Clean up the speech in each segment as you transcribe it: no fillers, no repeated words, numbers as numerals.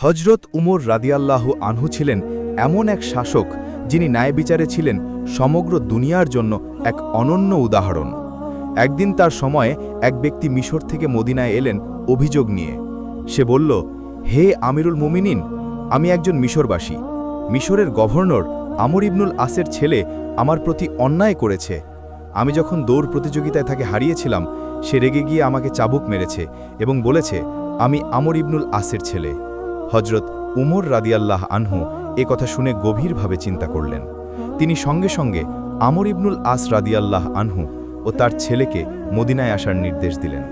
হজরত উমর রাদিয়াল্লাহু আনহু ছিলেন এমন এক শাসক যিনি ন্যায় বিচারে ছিলেন সমগ্র দুনিয়ার জন্য এক অনন্য উদাহরণ। একদিন তার সময়ে এক ব্যক্তি মিশর থেকে মদিনায় এলেন অভিযোগ নিয়ে। সে বলল, হে আমিরুল মুমিনিন, আমি একজন মিশরবাসী। মিশরের গভর্নর আমর ইবনুল আসের ছেলে আমার প্রতি অন্যায় করেছে। আমি যখন দৌড় প্রতিযোগিতায় তাকে হারিয়েছিলাম, সে রেগে গিয়ে আমাকে চাবুক মেরেছে এবং বলেছে আমি আমর ইবনুল আসের ছেলে। হজরত উমর রাদিয়াল্লাহ আনহু এ কথা শুনে গভীরভাবে চিন্তা করলেন। তিনি সঙ্গে সঙ্গে আমর ইবনুল আস রাদিয়াল্লাহ আনহু ও তার ছেলেকে মদিনায় আসার নির্দেশ দিলেন।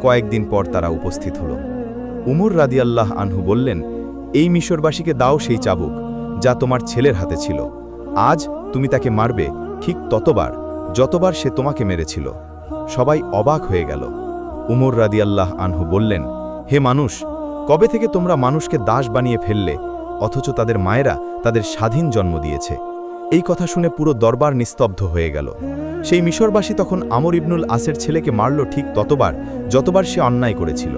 কয়েকদিন পর তারা উপস্থিত হল। উমর রাদিয়াল্লাহ আনহু বললেন, এই মিশরবাসীকে দাও সেই চাবুক যা তোমার ছেলের হাতে ছিল। আজ তুমি তাকে মারবে ঠিক ততবার যতবার সে তোমাকে মেরেছিল। সবাই অবাক হয়ে গেল। উমর রাদিয়াল্লাহ আনহু বললেন, হে মানুষ, কবে থেকে তোমরা মানুষকে দাস বানিয়ে ফেললে, অথচ তাদের মায়েরা তাদের স্বাধীন জন্ম দিয়েছে। এই কথা শুনে পুরো দরবার নিস্তব্ধ হয়ে গেল। সেই মিশরবাসী তখন আমর ইবনুল আসের ছেলেকে মারল ঠিক ততবার যতবার সে অন্যায় করেছিল।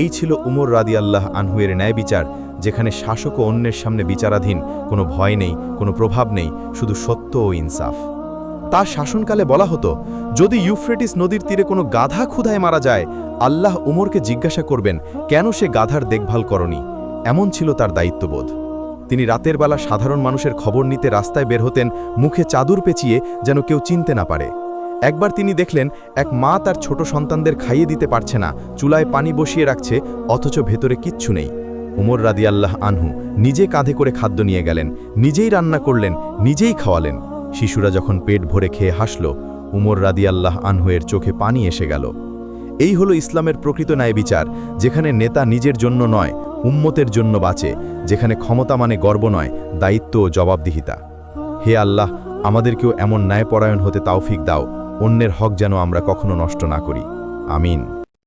এই ছিল উমর রাদিয়াল্লাহ আনহুয়ের ন্যায় বিচার, যেখানে শাসক ও অন্যের সামনে বিচারাধীন, কোনো ভয় নেই, কোনো প্রভাব নেই, শুধু সত্য ও ইনসাফ। তার শাসনকালে বলা হতো, যদি ইউফ্রেটিস নদীর তীরে কোনো গাধা ক্ষুধায় মারা যায়, আল্লাহ উমরকে জিজ্ঞাসা করবেন কেন সে গাধার দেখভাল করনি। এমন ছিল তার দায়িত্ববোধ। তিনি রাতের বেলা সাধারণ মানুষের খবর নিতে রাস্তায় বের হতেন, মুখে চাদর পেঁচিয়ে, যেন কেউ চিনতে না পারে। একবার তিনি দেখলেন এক মা তার ছোট সন্তানদের খাইয়ে দিতে পারছে না, চুলায় পানি বসিয়ে রাখছে, অথচ ভেতরে কিচ্ছু নেই। উমর রাদিয়াল্লাহ আনহু নিজে কাঁধে করে খাদ্য নিয়ে গেলেন, নিজেই রান্না করলেন, নিজেই খাওয়ালেন। শিশুরা যখন পেট ভরে খেয়ে হাসল, উমর রাদিয়াল্লাহ আনহুয়ের চোখে পানি এসে গেল। এই হলো ইসলামের প্রকৃত ন্যায় বিচার, যেখানে নেতা নিজের জন্য নয়, উম্মতের জন্য বাঁচে, যেখানে ক্ষমতা মানে গর্ব নয়, দায়িত্ব ও জবাবদিহিতা। হে আল্লাহ, আমাদেরকেও এমন ন্যায়পরায়ণ হতে তাওফিক দাও, অন্যের হক যেন আমরা কখনো নষ্ট না করি। আমিন।